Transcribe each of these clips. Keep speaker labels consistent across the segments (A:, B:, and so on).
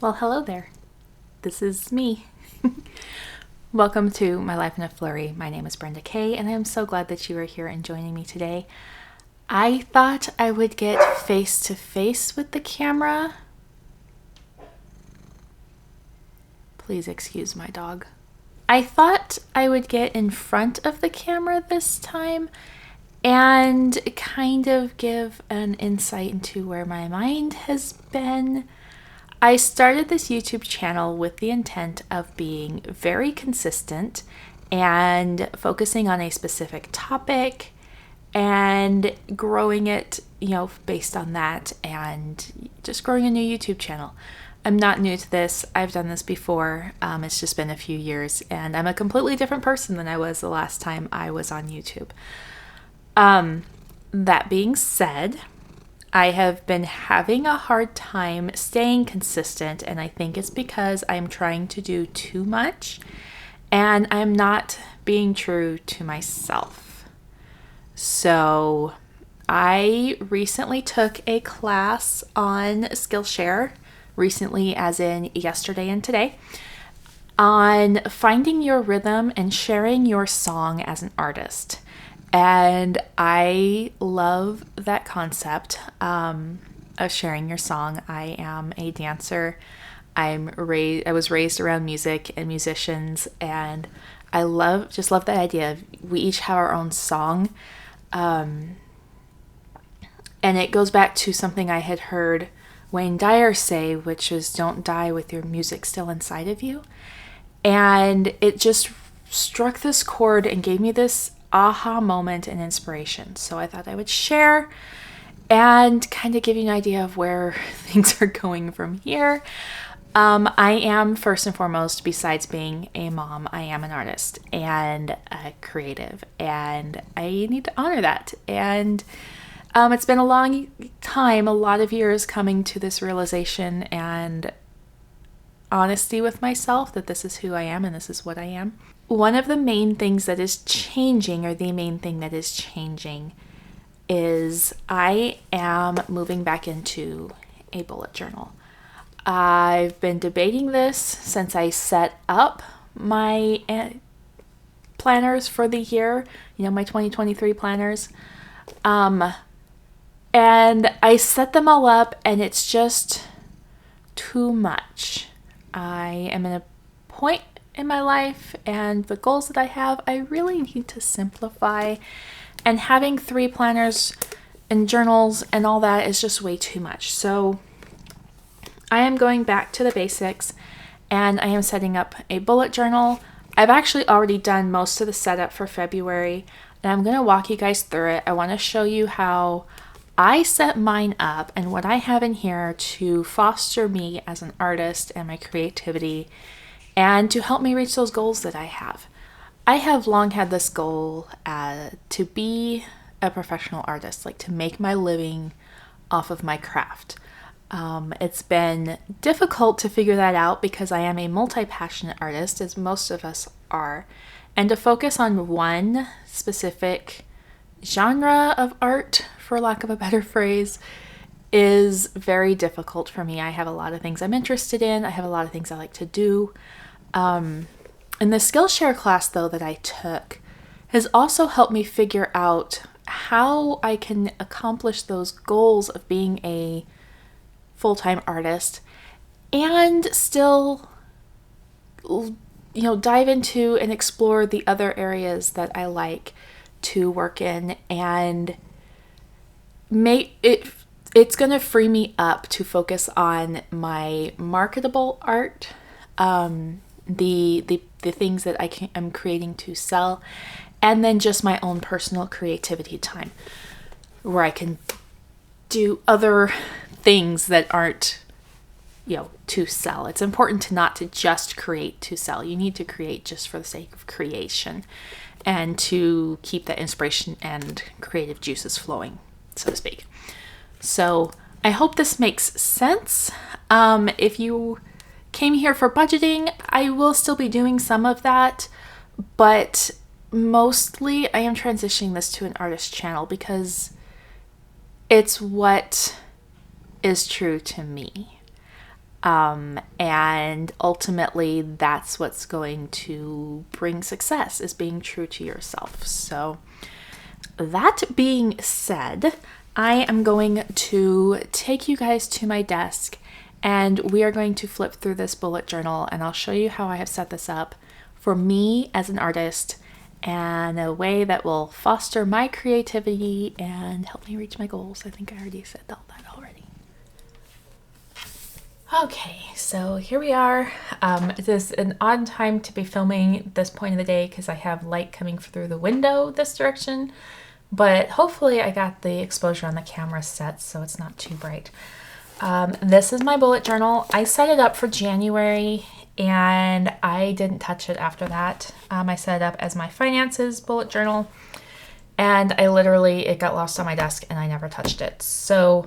A: Well, hello there. This is me. Welcome to My Life in a Flurry. My name is Brenda Kay, and I am so glad that you are here and joining me today. I thought I would get face to face with the camera. Please excuse my dog. I thought I would get in front of the camera this time and kind of give an insight into where my mind has been. I started this YouTube channel with the intent of being very consistent and focusing on a specific topic and growing it, based on that, and just growing a new YouTube channel. I'm not new to this. I've done this before. It's just been a few years, and I'm a completely different person than I was the last time I was on YouTube. That being said, I have been having a hard time staying consistent, and I think it's because I'm trying to do too much and I'm not being true to myself. So I recently took a class on Skillshare, recently as in yesterday and today, on finding your rhythm and sharing your song as an artist. And I love that concept of sharing your song. I am a dancer. I was raised around music and musicians, and I just love that idea. We each have our own song. And it goes back to something I had heard Wayne Dyer say, which is don't die with your music still inside of you. And it just struck this chord and gave me this aha moment and inspiration. So I thought I would share and kind of give you an idea of where things are going from here. I am, first and foremost, besides being a mom, I am an artist and a creative, and I need to honor that. And it's been a long time, a lot of years coming to this realization and honesty with myself that this is who I am and this is what I am. One of the main things that is changing, or the main thing that is changing, is I am moving back into a bullet journal. I've been debating this since I set up my planners for the year, my 2023 planners. And I set them all up, and it's just too much. I am in a point in my life and the goals that I have, I really need to simplify, and having 3 planners and journals and all that is just way too much. So I am going back to the basics, and I am setting up a bullet journal. I've actually already done most of the setup for February, and I'm going to walk you guys through it. I want to show you how I set mine up and what I have in here to foster me as an artist and my creativity, and to help me reach those goals that I have. I have long had this goal to be a professional artist, like to make my living off of my craft. It's been difficult to figure that out because I am a multi-passionate artist, as most of us are, and to focus on one specific genre of art, for lack of a better phrase, is very difficult for me. I have a lot of things I'm interested in. I have a lot of things I like to do. And the Skillshare class, though, that I took has also helped me figure out how I can accomplish those goals of being a full-time artist and still, dive into and explore the other areas that I like to work in, and make it. It's going to free me up to focus on my marketable art, the things that I'm creating to sell, and then just my own personal creativity time where I can do other things that aren't, to sell. It's important not to just create to sell. You need to create just for the sake of creation and to keep that inspiration and creative juices flowing, so to speak. So I hope this makes sense. If you came here for budgeting, I will still be doing some of that, but mostly I am transitioning this to an artist channel because it's what is true to me. And ultimately, that's what's going to bring success, is being true to yourself. So that being said, I am going to take you guys to my desk and we are going to flip through this bullet journal, and I'll show you how I have set this up for me as an artist and a way that will foster my creativity and help me reach my goals. I think I already said all that already. Okay, so here we are. It is an odd time to be filming this point of the day because I have light coming through the window this direction, but hopefully I got the exposure on the camera set so it's not too bright. This is my bullet journal. I set it up for January and I didn't touch it after that. I set it up as my finances bullet journal, and it got lost on my desk and I never touched it. So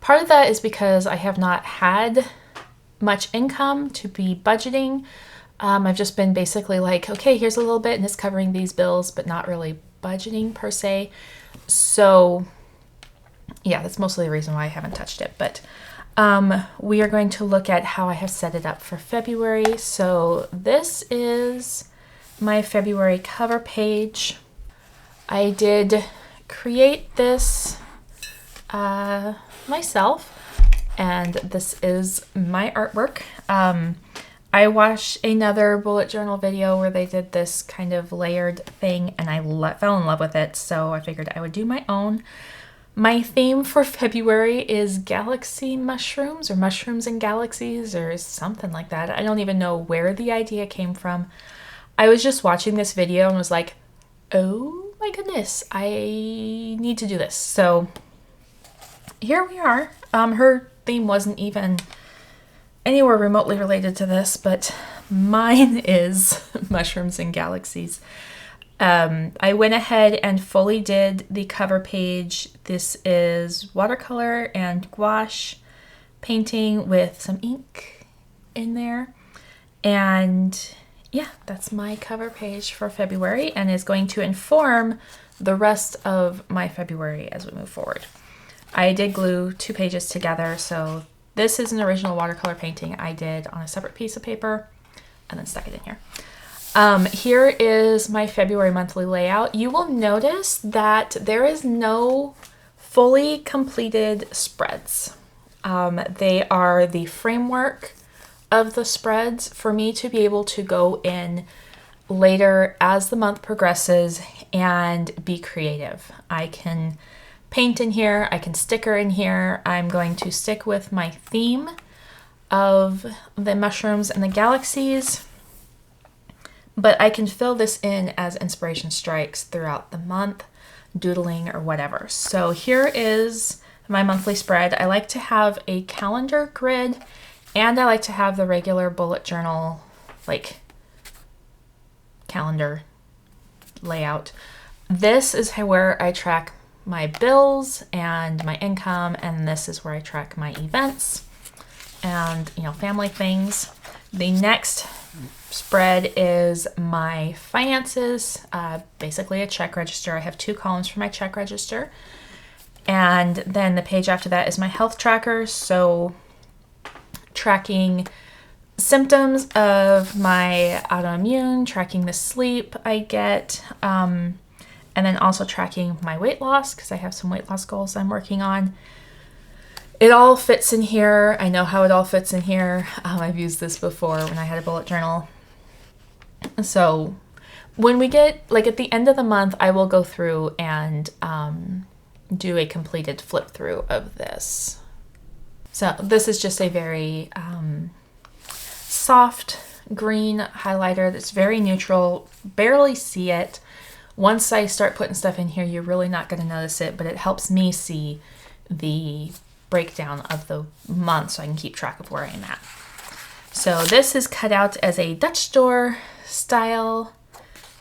A: part of that is because I have not had much income to be budgeting. I've just been basically like, okay, here's a little bit and it's covering these bills, but not really budgeting per se. So yeah, that's mostly the reason why I haven't touched it. But we are going to look at how I have set it up for February. So this is my February cover page. I did create this myself, and this is my artwork. I watched another bullet journal video where they did this kind of layered thing, and I fell in love with it, so I figured I would do my own. My theme for February is galaxy mushrooms, or mushrooms and galaxies, or something like that. I don't even know where the idea came from. I was just watching this video and was like, oh my goodness, I need to do this. So here we are. Her theme wasn't even anywhere remotely related to this, but mine is mushrooms and galaxies. I went ahead and fully did the cover page. This is watercolor and gouache painting with some ink in there. And yeah, that's my cover page for February, and is going to inform the rest of my February as we move forward. I did glue 2 pages together, so this is an original watercolor painting I did on a separate piece of paper and then stuck it in here. Here is my February monthly layout. You will notice that there is no fully completed spreads. They are the framework of the spreads for me to be able to go in later as the month progresses and be creative. I can paint in here, I can sticker in here. I'm going to stick with my theme of the mushrooms and the galaxies, but I can fill this in as inspiration strikes throughout the month, doodling or whatever. So here is my monthly spread. I like to have a calendar grid, and I like to have the regular bullet journal, like calendar layout. This is where I track my bills and my income, and this is where I track my events and, family things. The next spread is my finances, basically a check register. I have 2 columns for my check register, and then the page after that is my health tracker, so tracking symptoms of my autoimmune, tracking the sleep I get, and then also tracking my weight loss, because I have some weight loss goals I'm working on. It all fits in here. I know how it all fits in here. I've used this before when I had a bullet journal. So when we get, at the end of the month, I will go through and do a completed flip through of this. So this is just a very soft green highlighter that's very neutral, barely see it. Once I start putting stuff in here, you're really not going to notice it, but it helps me see the breakdown of the month so I can keep track of where I'm at. So this is cut out as a Dutch door style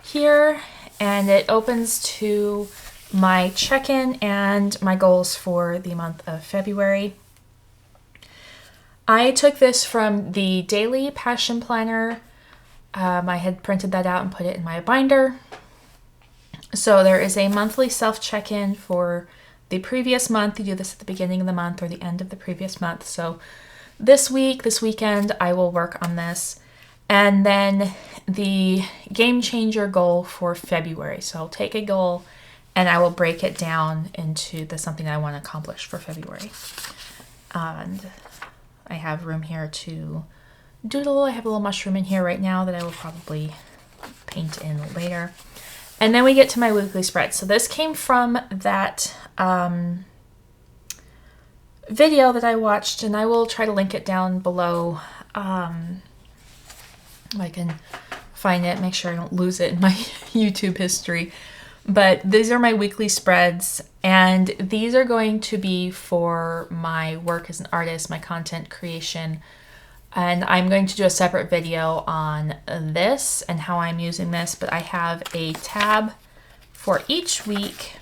A: here, and it opens to my check-in and my goals for the month of February. I took this from the Daily Passion Planner. I had printed that out and put it in my binder. So there is a monthly self-check-in for the previous month. You do this at the beginning of the month or the end of the previous month. So this weekend, I will work on this. And then the game changer goal for February. So I'll take a goal and I will break it down into something I want to accomplish for February. And I have room here to doodle. I have a little mushroom in here right now that I will probably paint in later. And then we get to my weekly spread. So this came from that video that I watched, and I will try to link it down below. If I can find it, make sure I don't lose it in my YouTube history. But these are my weekly spreads, and these are going to be for my work as an artist, my content creation. And I'm going to do a separate video on this and how I'm using this, but I have a tab for each week,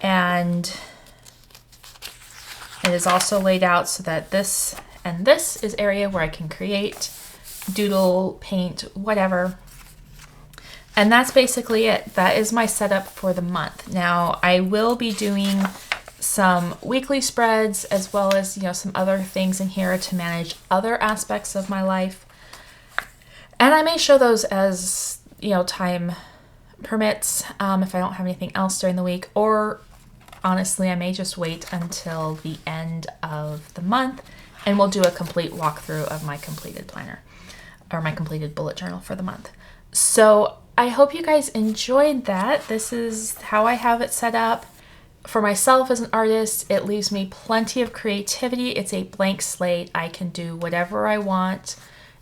A: and it is also laid out so that this and this is area where I can create, doodle, paint, whatever. And that's basically it. That is my setup for the month. Now, I will be doing some weekly spreads as well as, some other things in here to manage other aspects of my life. And I may show those as, time permits, if I don't have anything else during the week, or honestly, I may just wait until the end of the month and we'll do a complete walkthrough of my completed planner or my completed bullet journal for the month. So I hope you guys enjoyed that. This is how I have it set up. For myself as an artist, it leaves me plenty of creativity. It's a blank slate. I can do whatever I want.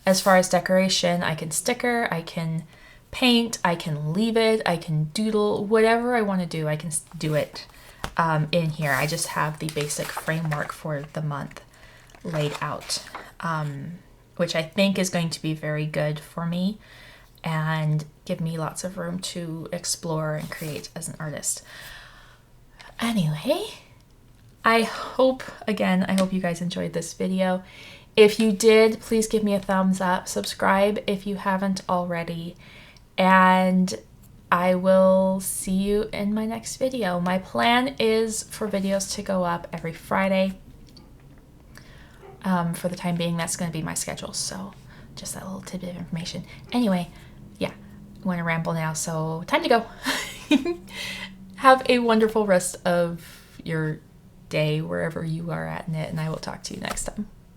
A: As far as decoration, I can sticker, I can paint, I can leave it, I can doodle, whatever I want to do, I can do it in here. I just have the basic framework for the month laid out, which I think is going to be very good for me and give me lots of room to explore and create as an artist. Anyway, I hope you guys enjoyed this video. If you did, please give me a thumbs up, subscribe if you haven't already, and I will see you in my next video. My plan is for videos to go up every Friday. For the time being, that's going to be my schedule, so just that little tidbit of information. Anyway, yeah, I'm going to ramble now, so time to go. Have a wonderful rest of your day wherever you are at in it, and I will talk to you next time.